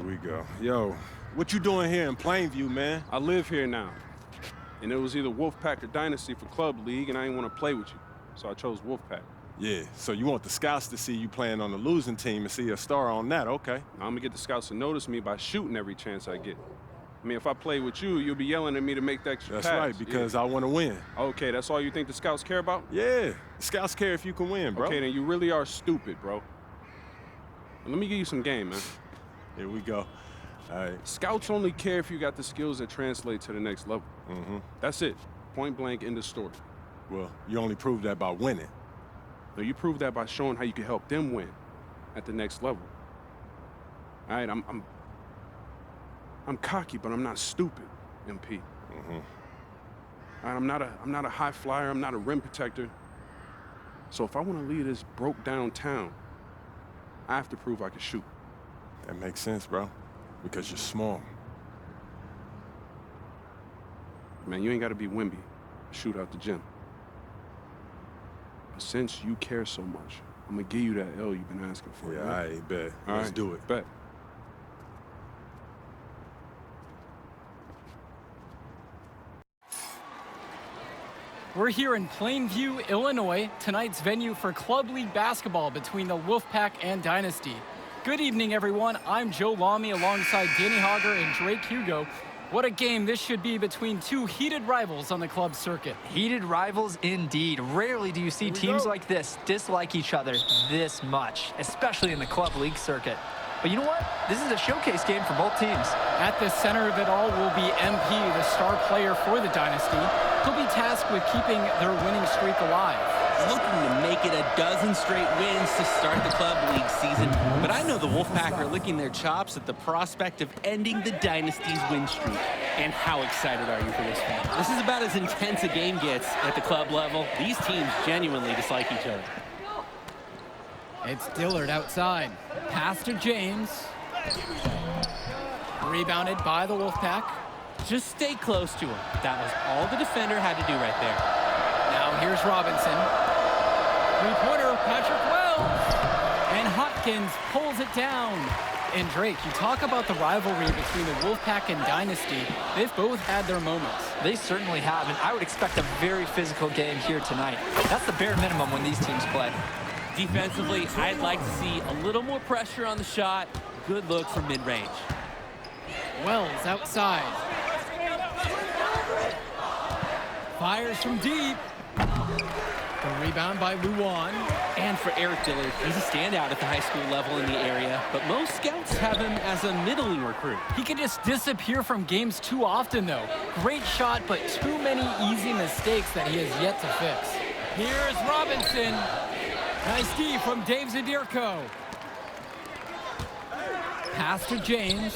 we go. Yo, what you doing here in Plainview, man? I live here now. And it was either Wolfpack or Dynasty for Club League, and I didn't want to play with you. So I chose Wolfpack. Yeah, so you want the scouts to see you playing on the losing team and see a star on that, okay. Now, I'm going to get the scouts to notice me by shooting every chance I get. I mean, if I play with you, you'll be yelling at me to make the extra pass. That's right, because I want to win. Okay, that's all you think the scouts care about? Yeah, the scouts care if you can win, bro. Okay, then you really are stupid, bro. Let me give you some game, man. Here we go. All right. Scouts only care if you got the skills that translate to the next level. That's it. Point blank, end of story. Well, you only prove that by winning. No, you prove that by showing how you can help them win at the next level. All right, I'm cocky, but I'm not stupid, MP. All right, I'm not a high flyer. I'm not a rim protector. So if I want to lead this broke down town, I have to prove I can shoot. That makes sense, bro. Because you're small. Man, you ain't got to be Wimby to shoot out the gym. But since you care so much, I'm going to give you that L you've been asking for. Yeah, right? I bet. All Let's right, do it. Bet. We're here in Plainview, Illinois, tonight's venue for Club League basketball between the Wolfpack and Dynasty. Good evening, everyone. I'm Joe Lamy alongside Danny Hogger and Drake Hugo. What a game this should be between two heated rivals on the club circuit. Heated rivals indeed. Rarely do you see teams like this dislike each other this much, especially in the Club League circuit. But you know what? This is a showcase game for both teams. At the center of it all will be MP, the star player for the Dynasty. He'll be tasked with keeping their winning streak alive. Looking to make it a dozen straight wins to start the Club League season. But I know the Wolfpack are licking their chops at the prospect of ending the Dynasty's win streak. And how excited are you for this one? This is about as intense a game gets at the club level. These teams genuinely dislike each other. It's Dillard outside. Pass to James. Rebounded by the Wolfpack. Just stay close to him. That was all the defender had to do right there. Now here's Robinson. Three-pointer, Patrick Wells. And Hopkins pulls it down. And Drake, you talk about the rivalry between the Wolfpack and Dynasty. They've both had their moments. They certainly have, and I would expect a very physical game here tonight. That's the bare minimum when these teams play. Defensively, I'd like to see a little more pressure on the shot. Good look from mid-range. Wells outside. Fires from deep. The rebound by Luan. And for Eric Dillard, he's a standout at the high school level in the area, but most scouts have him as a middling recruit. He can just disappear from games too often, though. Great shot, but too many easy mistakes that he has yet to fix. Here's Robinson. Nice D from Dave Zadirko. Pass to James.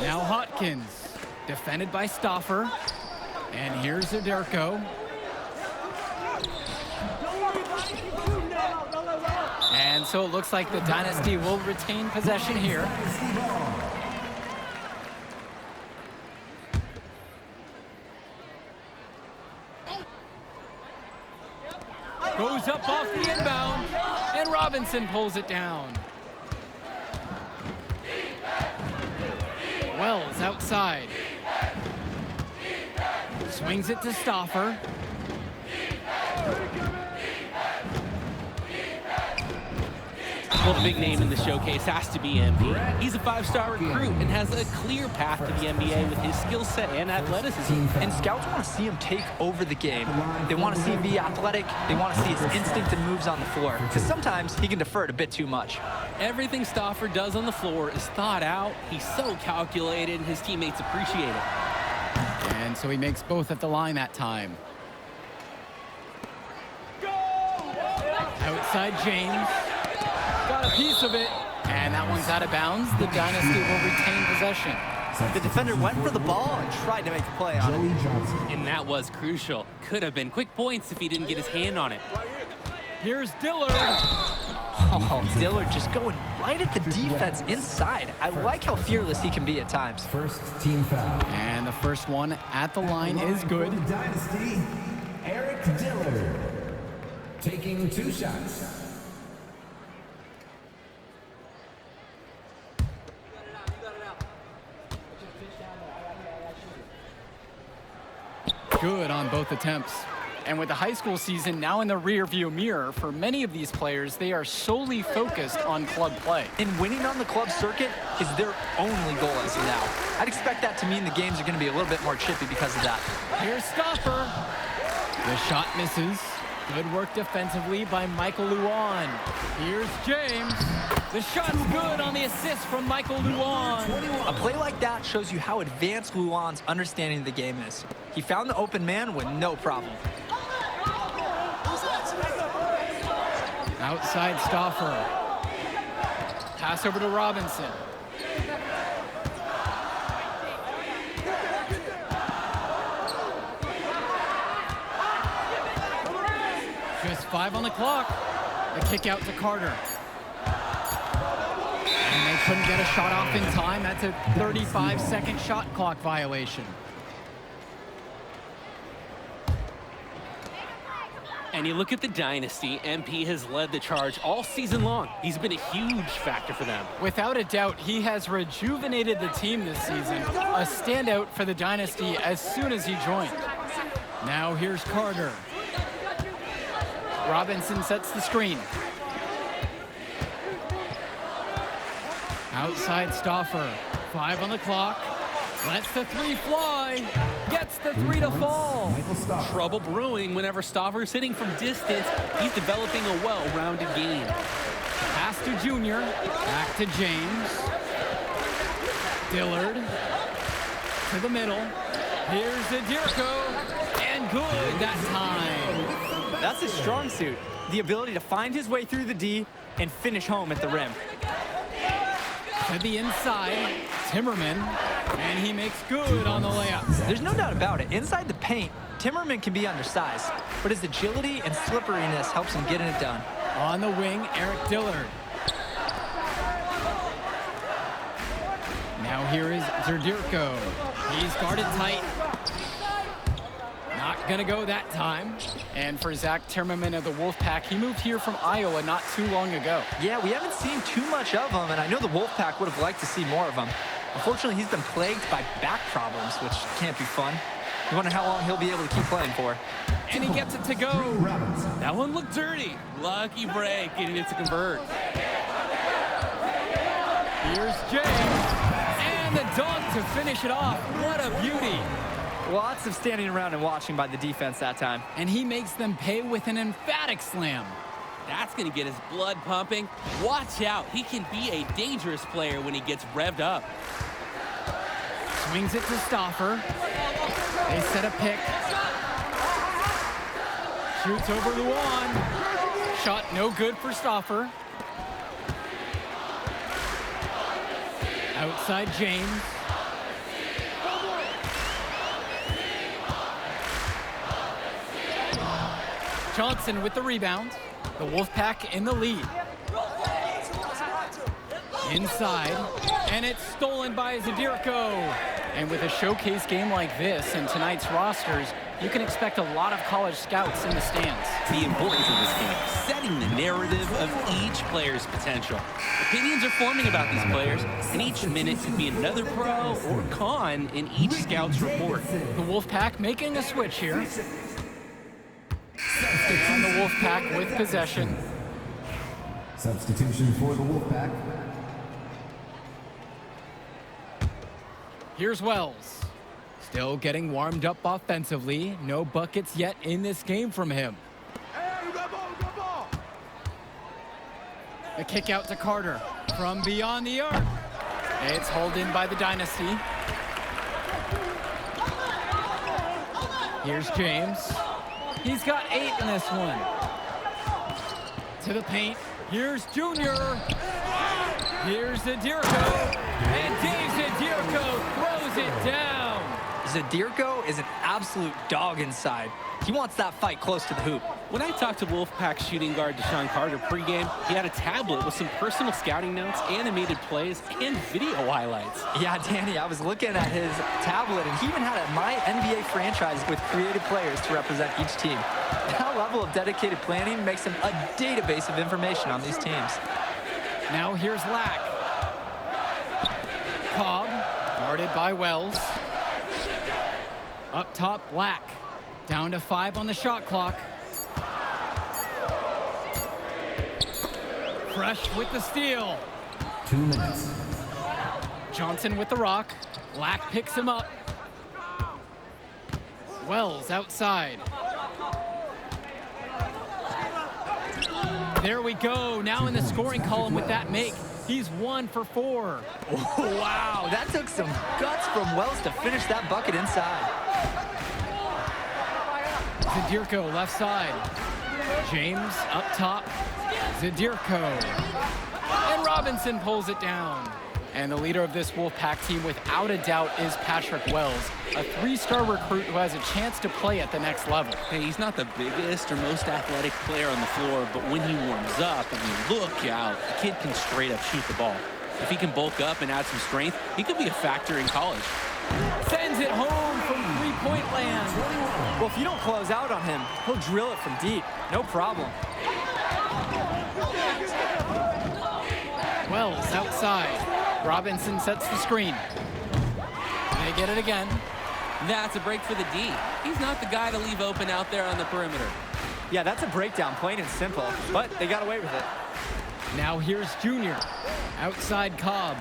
Now Hopkins. Defended by Stauffer. And here's Zadirko. And so it looks like the Dynasty will retain possession here. Goes up off the inbound, and Robinson pulls it down. Wells outside. Swings it to Stauffer. Well, the big name in the showcase has to be MP. He's a five-star recruit and has a clear path to the NBA with his skill set and athleticism. And scouts want to see him take over the game. They want to see him be athletic. They want to see his instinct and moves on the floor. Because sometimes he can defer it a bit too much. Everything Stauffer does on the floor is thought out. He's so calculated, and his teammates appreciate it. And so he makes both at the line that time. Outside James. Got a piece of it. And that one's out of bounds. The Dynasty will retain possession. The defender went for the ball and tried to make a play on it. And that was crucial. Could have been quick points if he didn't get his hand on it. Here's Dillard. Oh, Dillard just going right at the defense inside. I like how fearless he can be at times. First team foul. And the first one at the line is good. Dynasty, Eric Dillard. Taking 2 shots. good on both attempts. And with the high school season now in the rearview mirror, for many of these players, they are solely focused on club play. And winning on the club circuit is their only goal as of now. I'd expect that to mean the games are going to be a little bit more chippy because of that. Here's Stoffer. The shot misses. Good work defensively by Michael Luan. Here's James. The shot's good on the assist from Michael Luan. A play like that shows you how advanced Luan's understanding of the game is. He found the open man with no problem. Outside Stoffer. Pass over to Robinson. Just 5 on the clock. The kick out to Carter. And they couldn't get a shot off in time. That's a 35-second shot clock violation. And you look at the Dynasty, MP has led the charge all season long. He's been a huge factor for them. Without a doubt, he has rejuvenated the team this season. A standout for the Dynasty as soon as he joined. Now here's Carter. Robinson sets the screen. Outside Stoffer. 5 on the clock. Lets the 3 fly. Gets the 3 to fall. Trouble brewing whenever Stoffer's hitting from distance. He's developing a well-rounded game. Pass to Junior. Back to James. Dillard. To the middle. Here's Zadirko. And good that time. That's his strong suit, the ability to find his way through the D and finish home at the rim. To the inside, Timmerman, and he makes good on the layup. There's no doubt about it. Inside the paint, Timmerman can be undersized, but his agility and slipperiness helps him getting it done. On the wing, Eric Dillard. Now here is Zadirko. He's guarded tight. Not gonna go that time. And for Zach Timmerman of the Wolfpack, he moved here from Iowa not too long ago. Yeah, we haven't seen too much of him, and I know the Wolfpack would have liked to see more of him. Unfortunately, he's been plagued by back problems, which can't be fun. You wonder how long he'll be able to keep playing for. And he gets it to go. That one looked dirty. Lucky break, getting it to convert. Here's James. And the dunk to finish it off. What a beauty. Lots of standing around and watching by the defense that time. And he makes them pay with an emphatic slam. That's going to get his blood pumping. Watch out. He can be a dangerous player when he gets revved up. Swings it to Stoffer. They set a pick. Shoots over Luan. Shot no good for Stoffer. Outside James. Johnson with the rebound. The Wolfpack in the lead. Inside, and it's stolen by Zadirko. And with a showcase game like this in tonight's rosters, you can expect a lot of college scouts in the stands. The importance of this game, setting the narrative of each player's potential. Opinions are forming about these players, and each minute could be another pro or con in each scout's report. The Wolfpack making a switch here. And the Wolfpack with possession. Substitution for the Wolfpack. Here's Wells. Still getting warmed up offensively. No buckets yet in this game from him. A kick out to Carter from beyond the arc. It's hauled in by the Dynasty. Here's James. He's got 8 in this one. To the paint. Here's Junior. Here's Zadirko. And Dave Zadirko throws it down. Zadirko is an absolute dog inside. He wants that fight close to the hoop. When I talked to Wolfpack shooting guard Deshaun Carter pregame, he had a tablet with some personal scouting notes, animated plays, and video highlights. Yeah, Danny, I was looking at his tablet, and he even had a My NBA franchise with creative players to represent each team. That level of dedicated planning makes him a database of information on these teams. Now here's Lack. Cobb, guarded by Wells. Up top, Lack. Down to 5 on the shot clock. Fresh with the steal. 2 minutes. Johnson with the rock. Lack picks him up. Wells outside. There we go. Now in the scoring column with that make. He's 1 for 4. Oh, wow, that took some guts from Wells to finish that bucket inside. Zadirko left side. James up top. Zadirko. And Robinson pulls it down. And the leader of this Wolfpack team, without a doubt, is Patrick Wells, a 3-star recruit who has a chance to play at the next level. Hey, he's not the biggest or most athletic player on the floor, but when he warms up, I mean, look out. The kid can straight up shoot the ball. If he can bulk up and add some strength, he could be a factor in college. Sends it home from three-point land. Well, if you don't close out on him, he'll drill it from deep. No problem. Wells outside. Robinson sets the screen. They get it again. That's a break for the D. He's not the guy to leave open out there on the perimeter. Yeah, that's a breakdown, plain and simple, but they got away with it. Now here's Junior. Outside Cobb.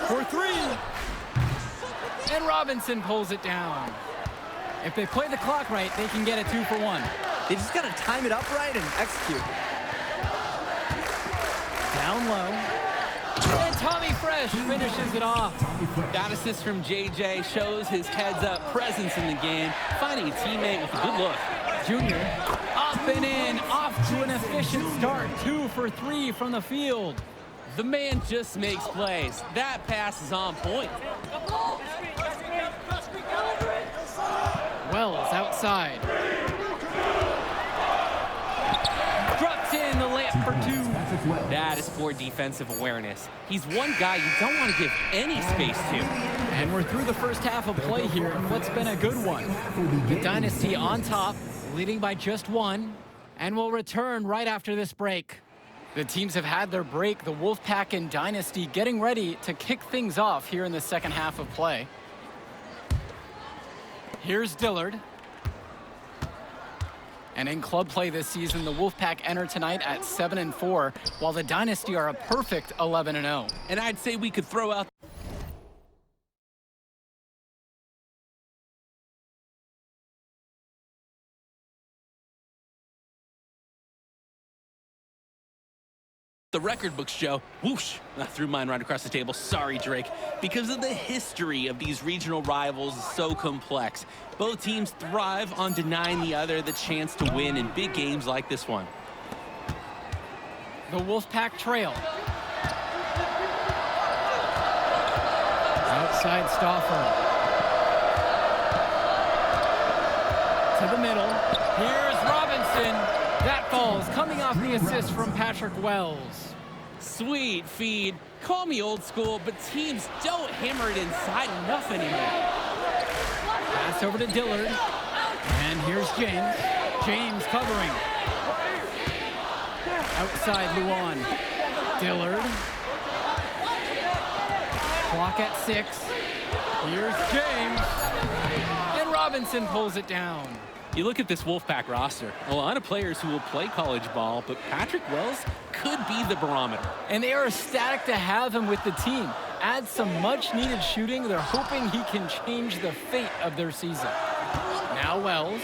For 3. And Robinson pulls it down. If they play the clock right, they can get a 2 for 1. They just got to time it up right and execute. Down low. And Tommy Fresh finishes it off. That assist from JJ shows his heads-up presence in the game, finding a teammate with a good look. Junior up and in, off to an efficient start. 2 for 3 from the field. The man just makes plays. That pass is on point. Wells outside. Drops in the layup for 2. That is poor defensive awareness. He's one guy you don't want to give any space to. And we're through the first half of play here in what's been a good one. The Dynasty on top, leading by just 1, and we'll return right after this break. The teams have had their break, the Wolfpack and Dynasty getting ready to kick things off here in the second half of play. Here's Dillard. And in club play this season, the Wolfpack enter tonight at 7-4, while the Dynasty are a perfect 11-0. And I'd say we could throw out the record books show, whoosh, I threw mine right across the table. Sorry, Drake. Because of the history of these regional rivals is so complex. Both teams thrive on denying the other the chance to win in big games like this one. The Wolfpack trail. Outside Stauffer. To the middle. Here's Robinson. That falls, coming off the assist from Patrick Wells. Sweet feed. Call me old school, but teams don't hammer it inside enough anymore. Pass over to Dillard. And here's James. James covering. Outside Luan. Dillard. Clock at 6. Here's James. And Robinson pulls it down. You look at this Wolfpack roster, a lot of players who will play college ball, but Patrick Wells could be the barometer. And they are ecstatic to have him with the team. Add some much-needed shooting. They're hoping he can change the fate of their season. Now Wells,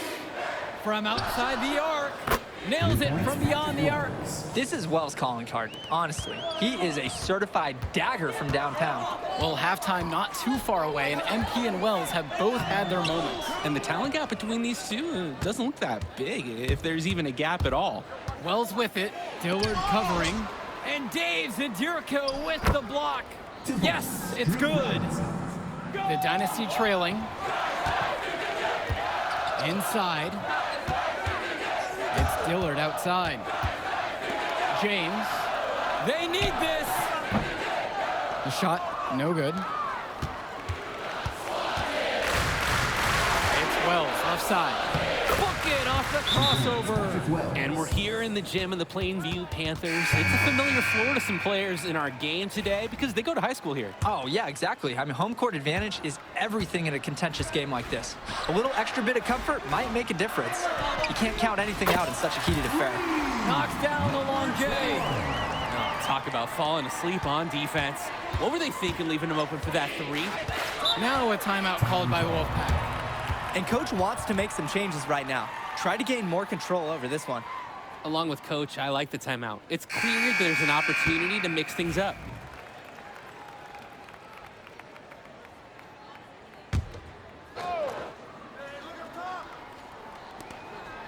from outside the arc, nails it from beyond the arc. This is Wells' calling card, honestly. He is a certified dagger from downtown. Well, halftime not too far away, and MP and Wells have both had their moments. And the talent gap between these two doesn't look that big, if there's even a gap at all. Wells with it, Dillard covering, and Dave Zadirko with the block. Yes, it's good. The Dynasty trailing. Inside. It's Dillard outside. James. They need this. The shot, no good. It's Wells, offside. Book it off the crossover. And we're here in the gym of the Plainview Panthers. It's a familiar floor to some players in our game today because they go to high school here. Oh, yeah, exactly. I mean, home court advantage is everything in a contentious game like this. A little extra bit of comfort might make a difference. You can't count anything out in such a heated affair. Knocks down the long J. Oh, talk about falling asleep on defense. What were they thinking leaving him open for that three? Now a timeout called by the Wolfpack. And Coach wants to make some changes right now. Try to gain more control over this one. Along with Coach, I like the timeout. It's clear there's an opportunity to mix things up.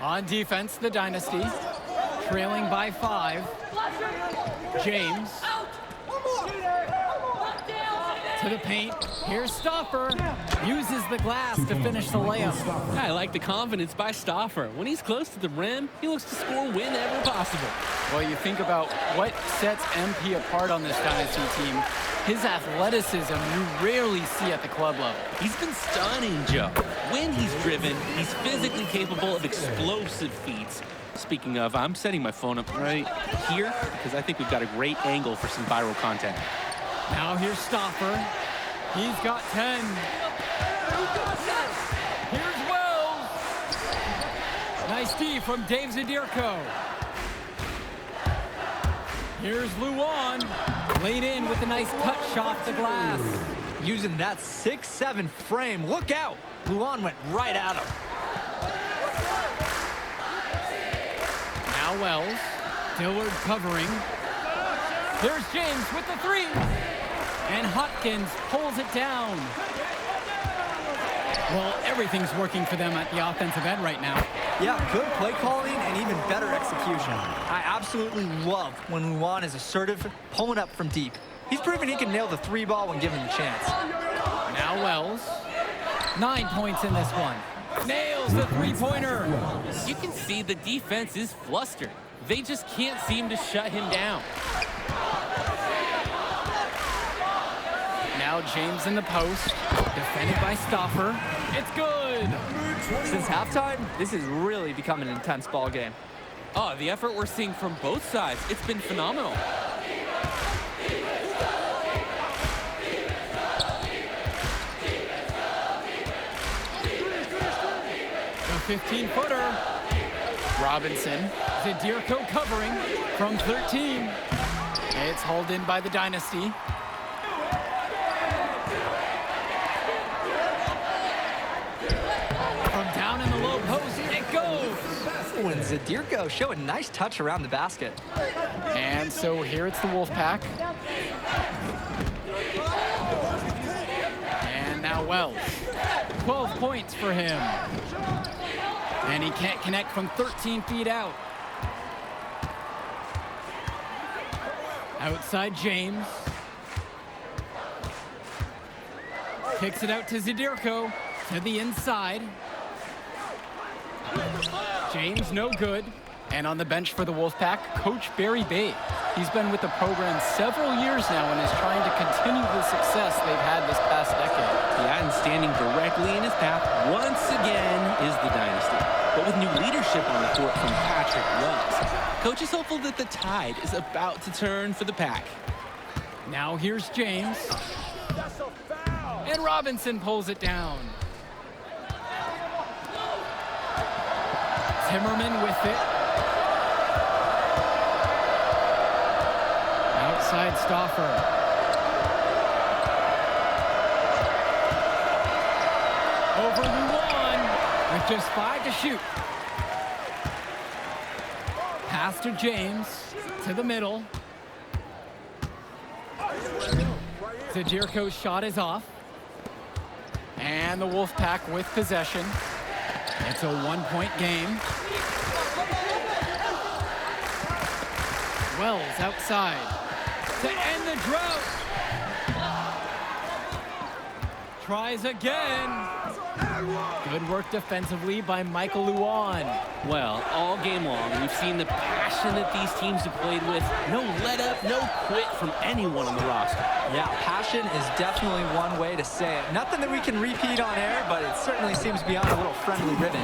On defense, the Dynasty, trailing by 5. James. To the paint. Here's Stauffer. Uses the glass to finish the layup. I like the confidence by Stauffer. When he's close to the rim, he looks to score whenever possible. Well, you think about what sets MP apart on this Dynasty team. His athleticism you rarely see at the club level. He's been stunning, Joe. When he's driven, he's physically capable of explosive feats. Speaking of, I'm setting my phone up right here because I think we've got a great angle for some viral content. Now here's Stauffer. He's got 10. Here's Wells. Nice D from Dave Zadirko. Here's Luan. Laid in with a nice touch off the glass. Using that 6'7" frame. Look out! Luan went right at him. Now Wells. Dillard covering. There's James with the 3. And Hopkins pulls it down. Well, everything's working for them at the offensive end right now. Yeah, good play calling and even better execution. I absolutely love when Luan is assertive, pulling up from deep. He's proven he can nail the 3 ball when given the chance. Now Wells. 9 points in this one. Nails the 3-pointer. You can see the defense is flustered. They just can't seem to shut him down. Now James in the post, defended by Stauffer. It's good. Since halftime, this has really become an intense ball game. Oh, the effort we're seeing from both sides, it's been phenomenal. The 15-footer. Robinson. Zadirko covering from 13. It's hauled in by the Dynasty. From down in the low post, it goes. When Zadirko show a nice touch around the basket. And so here it's the Wolfpack. And now Wells. 12 points for him. And he can't connect from 13 feet out. Outside James. Kicks it out to Zadirko. To the inside. James no good. And on the bench for the Wolfpack, Coach Barry Bay. He's been with the program several years now and is trying to continue the success they've had this past decade. Yeah, and standing directly in his path once again is the Dynasty. But with new leadership on the court from Patrick Wells, Coach is hopeful that the tide is about to turn for the Pack. Now here's James. And Robinson pulls it down. Timmerman with it. Outside Stauffer. Over Luan with just 5 to shoot. Pass to James, to the middle. Zadirko's shot is off. And the Wolfpack with possession. It's a 1-point game. Wells outside to end the drought. Tries again. Good work defensively by Michael Luan. Well, all game long, we've seen the passion that these teams have played with. No let up, no quit from anyone on the roster. Yeah, passion is definitely one way to say it. Nothing that we can repeat on air, but it certainly seems beyond a little friendly ribbon.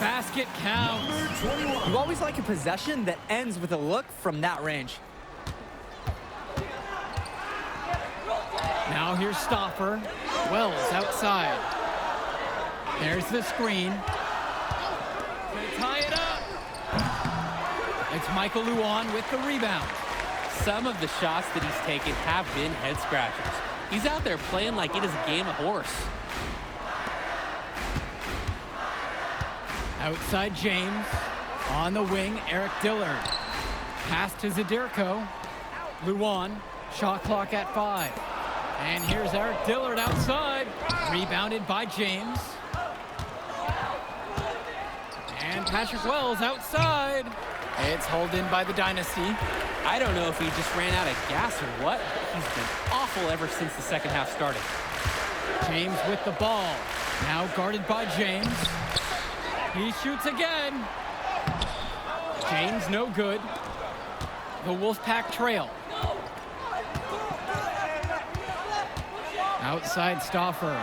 Basket counts. You always like a possession that ends with a look from that range. Now here's Stoffer. Wells outside. There's the screen. Gonna tie it up. It's Michael Luan with the rebound. Some of the shots that he's taken have been head scratchers. He's out there playing like it is a game of horse. Outside James. On the wing, Eric Dillard. Pass to Zadirko. Luan. Shot clock at 5. And here's Eric Dillard outside. Rebounded by James. And Patrick Wells outside. It's hauled in by the Dynasty. I don't know if he just ran out of gas or what, but he's been awful ever since the second half started. James with the ball. Now guarded by James. He shoots again. James no good. The Wolfpack trail. Outside Stoffer.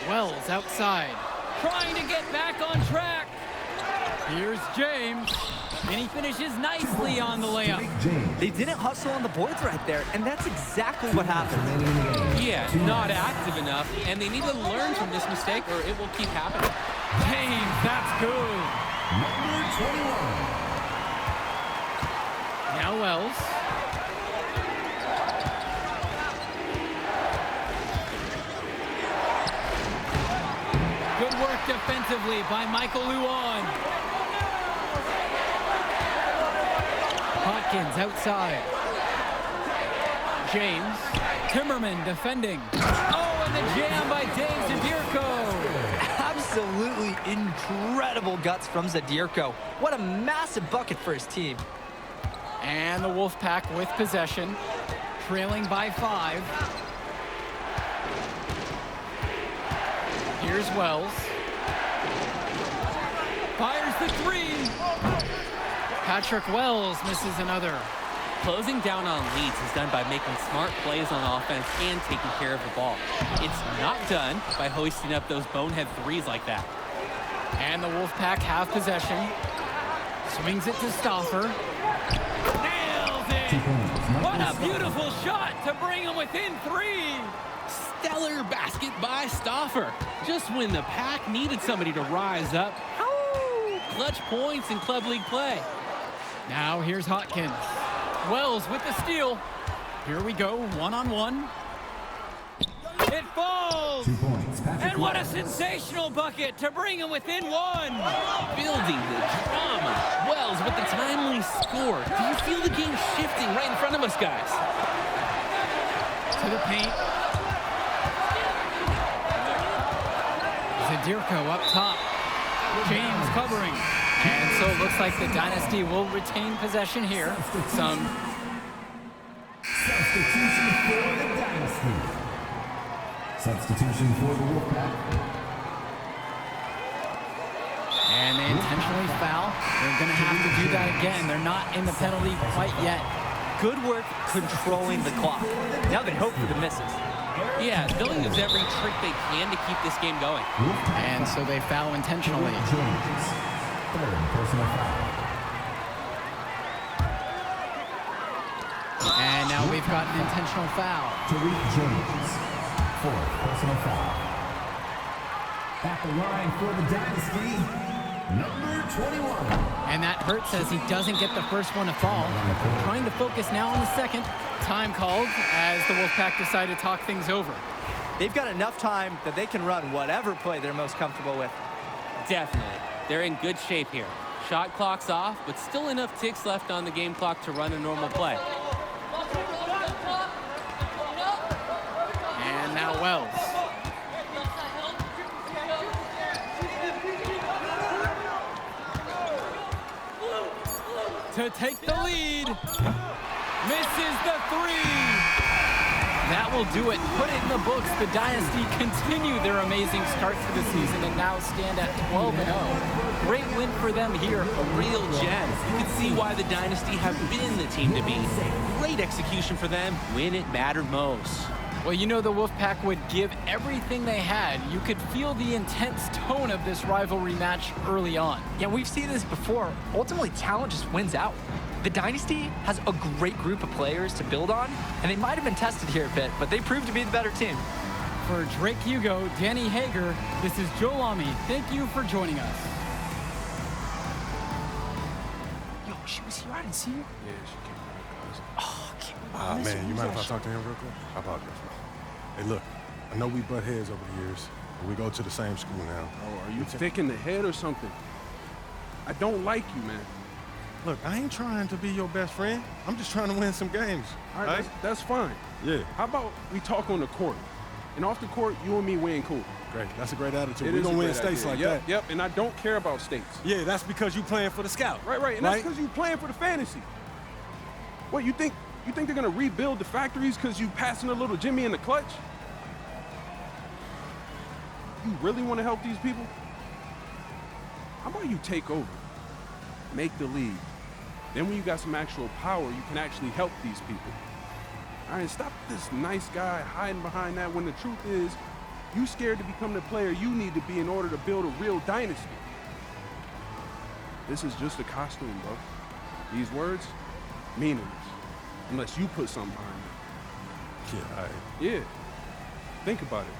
Wells outside. Trying to get back on track. Here's James. And he finishes nicely on the layup. They didn't hustle on the boards right there, and that's exactly what happened. Yeah, not active enough, and they need to learn from this mistake or it will keep happening. James, that's good. Number 21. Now Wells. Good work defensively by Michael Luan. Hopkins outside. James. Timmerman defending. Oh, and the jam by Dave Zadirko. Absolutely incredible guts from Zadirko. What a massive bucket for his team. And the Wolfpack with possession. Trailing by 5. Here's Wells. Fires the 3. Patrick Wells misses another. Closing down on leads is done by making smart plays on offense and taking care of the ball. It's not done by hoisting up those bonehead threes like that. And the Wolfpack have possession. Swings it to Stoffer. Nails it! What a beautiful shot to bring him within 3. Stellar basket by Stoffer. Just when the Pack needed somebody to rise up. Clutch points in club league play. Now here's Hopkins. Wells with the steal. Here we go, one-on-one. It falls! 2 points. Patrick And what a Wells. sensational bucket to bring him within 1. Building the drama. Wells with the timely score. Do you feel the game shifting right in front of us, guys? To the paint. Zadirko up top. James covering. And so it looks like the Dynasty will retain possession here. Some Substitution for the Dynasty. Substitution for the Wolfpack. And they intentionally foul. They're going to have to do that again. They're not in the penalty quite yet. Good work controlling the clock. Now they hope for the misses. Yeah, they'll use every trick they can to keep this game going. And so they foul intentionally. James. Third personal foul. And now we've got an intentional foul. Tariq James. Fourth personal foul. At the line for the Dynasty, number 21. And that hurts as he doesn't get the first one to fall. Trying to focus now on the second. Time called as the Wolfpack decide to talk things over. They've got enough time that they can run whatever play they're most comfortable with. Definitely. They're in good shape here. Shot clock's off, but still enough ticks left on the game clock to run a normal play. And now Wells. To take the lead. Misses the 3. That will do it. Put it in the books. The Dynasty continue their amazing start to the season and now stand at 12-0. Great win for them here. A real gem. You can see why the Dynasty have been the team to beat. Great execution for them when it mattered most. Well, you know the Wolfpack would give everything they had. You could feel the intense tone of this rivalry match early on. Yeah, we've seen this before. Ultimately, talent just wins out. The Dynasty has a great group of players to build on, and they might have been tested here a bit, but they proved to be the better team. For Drake Hugo, Danny Hager, this is Joe Lamy. Thank you for joining us. Yo, she was here. I didn't see her. Yeah, she came right, cuz. Oh, I can't miss her. Man, you mind if I talk to him real quick? I apologize, bro. Hey, look, I know we butt heads over the years, but we go to the same school now. Oh, are you thick in the head or something? I don't like you, man. Look, I ain't trying to be your best friend. I'm just trying to win some games. All right, that's fine. Yeah. How about we talk on the court? And off the court, you and me win cool. Great. That's a great attitude. It We're is going a to win great states idea. like that. Yep, and I don't care about states. Yeah, that's because you playing for the scout. Right, and that's because you playing for the fantasy. What, you think they're going to rebuild the factories because you passing a little Jimmy in the clutch? You really want to help these people? How about you take over, make the league? Then when you got some actual power, you can actually help these people. All right, stop this nice guy hiding behind that when the truth is, you scared to become the player you need to be in order to build a real dynasty. This is just a costume, bro. These words, meaningless, unless you put something behind them. Yeah, all right. Yeah, think about it.